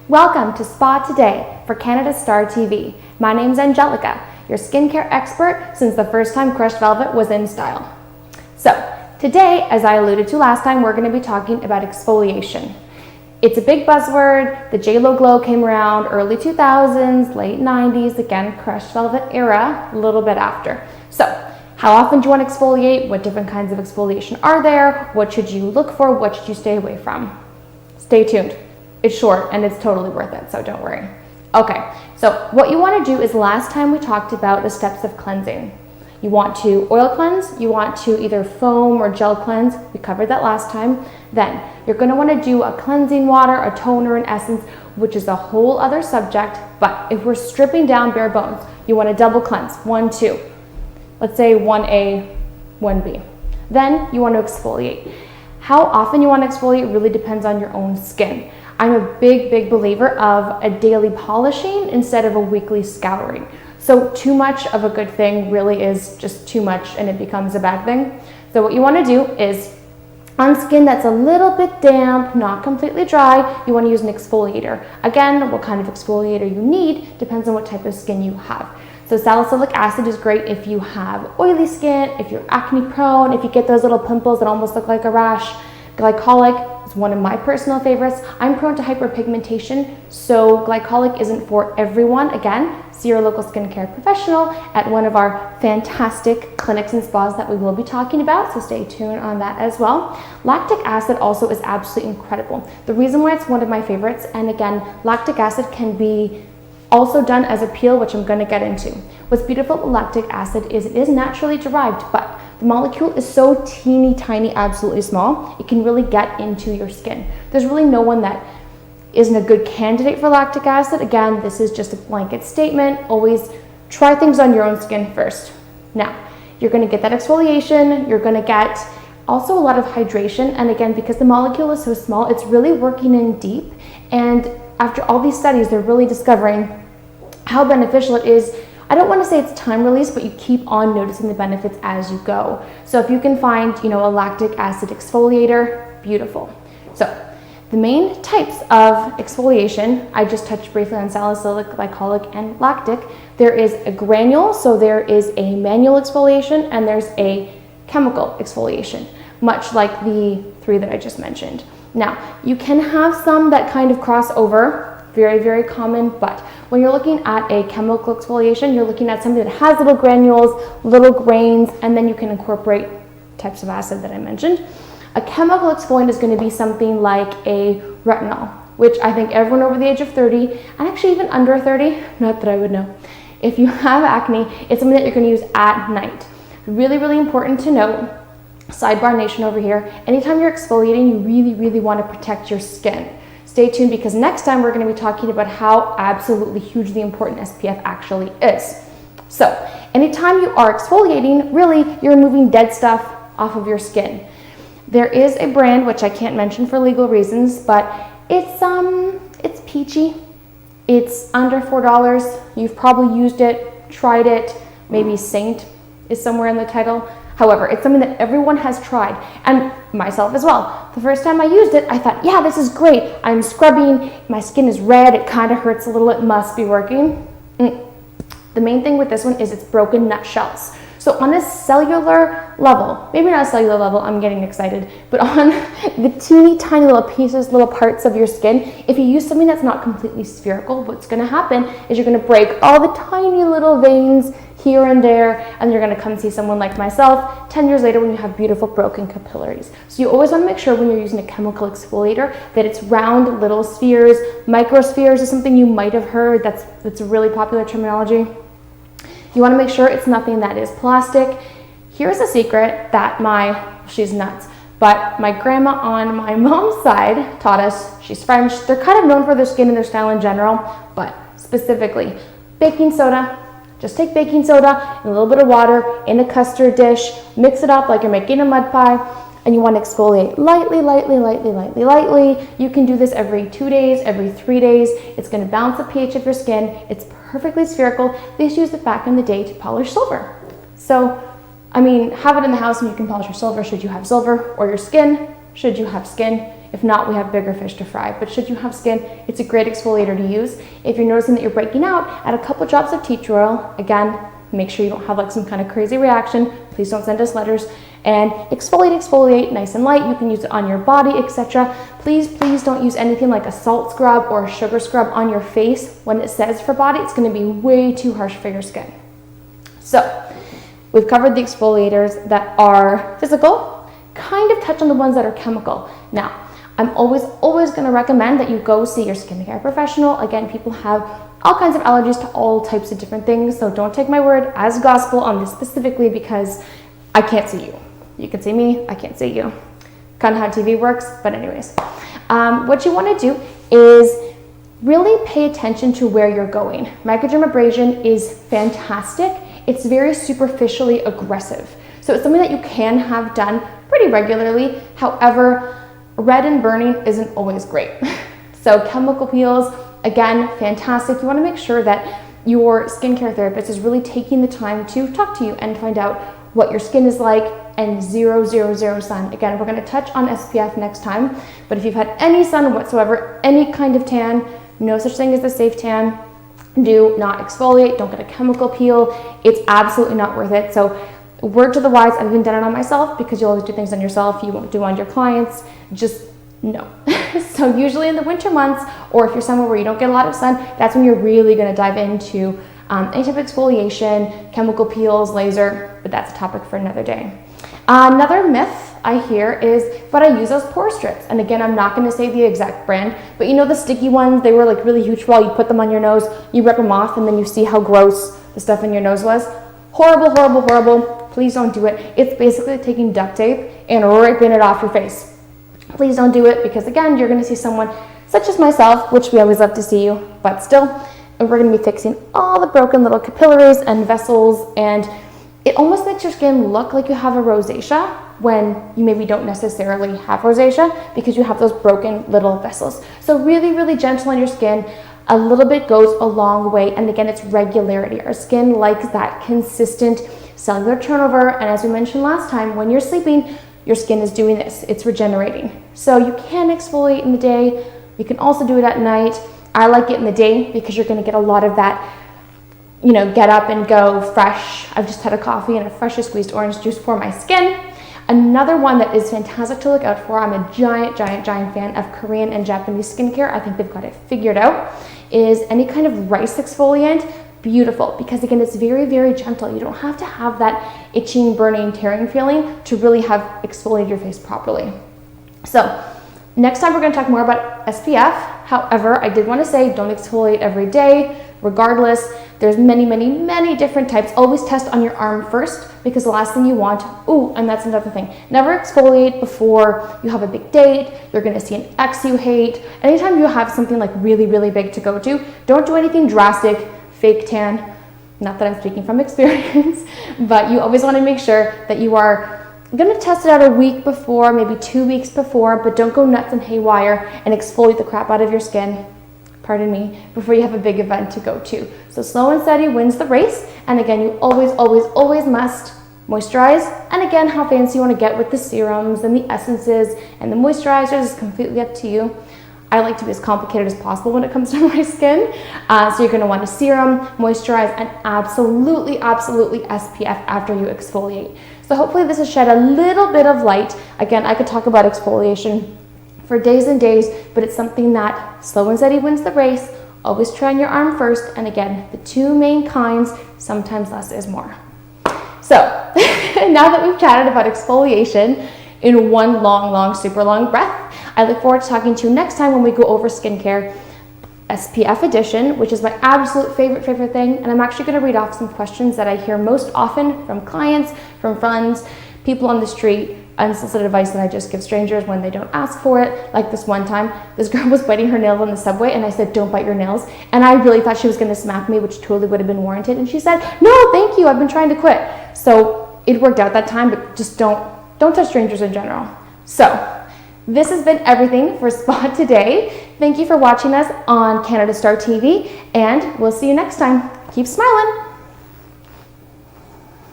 Welcome to Spa Today for Canada Star TV. My name's Angelica, your skincare expert since the first time crushed velvet was in style. So today, as I alluded to last time, we're going to be talking about exfoliation. It's a big buzzword. The JLo Glow came around early 2000s, late 90s, again, crushed velvet era, a little bit after. So how often do you want to exfoliate? What different kinds of exfoliation are there? What should you look for? What should you stay away from? Stay tuned. It's short and it's totally worth it, so don't worry. Okay, so what you want to do is last time we talked about the steps of cleansing. You want to oil cleanse, you want to either foam or gel cleanse. We covered that last time. Then you're going to want to do a cleansing water, a toner, an essence, which is a whole other subject. But if we're stripping down bare bones, you want to double cleanse, 1, 2. Let's say 1A, 1B. Then you want to exfoliate. How often you want to exfoliate really depends on your own skin. I'm a big believer of a daily polishing instead of a weekly scouring. So too much of a good thing really is just too much and it becomes a bad thing. So what you want to do is on skin that's a little bit damp, not completely dry, you want to use an exfoliator. Again, what kind of exfoliator you need depends on what type of skin you have. So salicylic acid is great if you have oily skin, if you're acne prone, if you get those little pimples that almost look like a rash. Glycolic is one of my personal favorites. I'm prone to hyperpigmentation, so glycolic isn't for everyone. Again, see your local skincare professional at one of our fantastic clinics and spas that we will be talking about, so stay tuned on that as well. Lactic acid also is absolutely incredible. The reason why it's one of my favorites, and again, lactic acid can be also done as a peel, which I'm going to get into. What's beautiful about lactic acid is it is naturally derived, but the molecule is so teeny tiny, absolutely small, it can really get into your skin. There's really no one that isn't a good candidate for lactic acid. Again, this is just a blanket statement. Always try things on your own skin first. Now, you're going to get that exfoliation, you're going to get also a lot of hydration, and again, because the molecule is so small, it's really working in deep, and after all these studies, they're really discovering how beneficial it is. I don't want to say it's time release, but you keep on noticing the benefits as you go. So if you can find, a lactic acid exfoliator, beautiful. So the main types of exfoliation, I just touched briefly on salicylic, glycolic, and lactic. There is a granule, so there is a manual exfoliation, and there's a chemical exfoliation, much like the 3 that I just mentioned. Now, you can have some that kind of cross over, very common, but when you're looking at a chemical exfoliation, you're looking at something that has little granules, little grains, and then you can incorporate types of acid that I mentioned. A chemical exfoliant is going to be something like a retinol, which I think everyone over the age of 30, and actually even under 30, not that I would know, if you have acne, it's something that you're going to use at night. Really important to note, sidebar nation over here, anytime you're exfoliating, you really want to protect your skin. Stay tuned because next time we're going to be talking about how absolutely hugely important SPF actually is. So anytime you are exfoliating, really you're removing dead stuff off of your skin. There is a brand, which I can't mention for legal reasons, but it's peachy. It's under $4. You've probably used it, tried it, maybe Saint is somewhere in the title. However, it's something that everyone has tried, and myself as well. The first time I used it, I thought, yeah, this is great. I'm scrubbing, my skin is red, it kind of hurts a little, it must be working. The main thing with this one is it's broken nutshells. So on a cellular level, maybe not a cellular level, I'm getting excited, but on the teeny tiny little pieces, little parts of your skin, if you use something that's not completely spherical, what's going to happen is you're going to break all the tiny little veins here and there, and you're going to come see someone like myself 10 years later when you have beautiful broken capillaries. So you always want to make sure when you're using a chemical exfoliator that it's round little spheres. Microspheres is something you might have heard. That's a really popular terminology. You want to make sure it's nothing that is plastic. Here's a secret that she's nuts, but my grandma on my mom's side taught us. She's French. They're kind of known for their skin and their style in general, but specifically baking soda. Just take baking soda and a little bit of water in a custard dish, mix it up like you're making a mud pie, and you want to exfoliate lightly. You can do this every 2 days, every 3 days. It's going to balance the pH of your skin. It's perfectly spherical. They used to use it back in the day to polish silver. So, have it in the house and you can polish your silver should you have silver, or your skin should you have skin. If not, we have bigger fish to fry. But should you have skin, it's a great exfoliator to use. If you're noticing that you're breaking out, add a couple drops of tea tree oil. Again, make sure you don't have like some kind of crazy reaction. Please don't send us letters. And exfoliate nice and light. You can use it on your body, etc. Please don't use anything like a salt scrub or a sugar scrub on your face. When it says for body, it's going to be way too harsh for your skin. So we've covered the exfoliators that are physical, kind of touch on the ones that are chemical. Now, I'm always going to recommend that you go see your skincare professional. Again, people have all kinds of allergies to all types of different things, so don't take my word as gospel on this specifically, because I can't see you. You can see me, I can't see you. Kind of how TV works, but anyways. What you want to do is really pay attention to where you're going. Microdermabrasion is fantastic. It's very superficially aggressive. So it's something that you can have done pretty regularly. However, red and burning isn't always great. So chemical peels, again, fantastic. You want to make sure that your skincare therapist is really taking the time to talk to you and find out what your skin is like, and 0, 0, 0 sun. Again, we're going to touch on SPF next time, but if you've had any sun whatsoever, any kind of tan, no such thing as a safe tan. Do not exfoliate, don't get a chemical peel. It's absolutely not worth it. So word to the wise, I've even done it on myself, because you always do things on yourself you won't do on your clients. Just no. So usually in the winter months, or if you're somewhere where you don't get a lot of sun, that's when you're really going to dive into any type of exfoliation, chemical peels, laser, but that's a topic for another day. Another myth I hear is, but I use those pore strips. And again, I'm not going to say the exact brand, but you know the sticky ones, they were like really huge for all. You put them on your nose, you rip them off, and then you see how gross the stuff in your nose was. Horrible, horrible, horrible. Please don't do it. It's basically taking duct tape and ripping it off your face. Please don't do it, because again, you're going to see someone such as myself, which we always love to see you, but still, and we're going to be fixing all the broken little capillaries and vessels, and it almost makes your skin look like you have a rosacea when you maybe don't necessarily have rosacea, because you have those broken little vessels. So really, really gentle on your skin. A little bit goes a long way, and again, it's regularity. Our skin likes that consistent cellular turnover, and as we mentioned last time, when you're sleeping, your skin is doing this. It's regenerating. So you can exfoliate in the day. You can also do it at night. I like it in the day because you're going to get a lot of that, you know, get up and go fresh. I've just had a coffee and a freshly squeezed orange juice for my skin. Another one that is fantastic to look out for, I'm a giant fan of Korean and Japanese skincare. I think they've got it figured out, is any kind of rice exfoliant. Beautiful, because again, it's very, very gentle. You don't have to have that itching, burning, tearing feeling to really have exfoliated your face properly. So next time we're going to talk more about SPF. However, I did want to say don't exfoliate every day. Regardless, there's many different types. Always test on your arm first, because the last thing you want, and that's another thing, never exfoliate before you have a big date. You're going to see an ex you hate. Anytime you have something like really, really big to go to, don't do anything drastic, fake tan. Not that I'm speaking from experience, but you always want to make sure that you are going to test it out a week before, maybe 2 weeks before, but don't go nuts and haywire and exfoliate the crap out of your skin, pardon me, before you have a big event to go to. So slow and steady wins the race. And again, you always must moisturize. And again, how fancy you want to get with the serums and the essences and the moisturizers is completely up to you. I like to be as complicated as possible when it comes to my skin. So you're going to want a serum, moisturize, and absolutely SPF after you exfoliate. So hopefully this has shed a little bit of light. Again, I could talk about exfoliation for days and days, but it's something that slow and steady wins the race. Always try on your arm first. And again, the two main kinds, sometimes less is more. So now that we've chatted about exfoliation in one long, super long breath, I look forward to talking to you next time when we go over skincare SPF edition, which is my absolute favorite thing. And I'm actually going to read off some questions that I hear most often from clients, from friends, people on the street, unsolicited advice that I just give strangers when they don't ask for it. Like this one time, this girl was biting her nails on the subway, and I said, don't bite your nails. And I really thought she was going to smack me, which totally would have been warranted. And she said, no, thank you, I've been trying to quit. So it worked out that time, but just don't touch strangers in general. So this has been everything for Spa today. Thank you for watching us on Canada Star TV, and we'll see you next time. Keep smiling.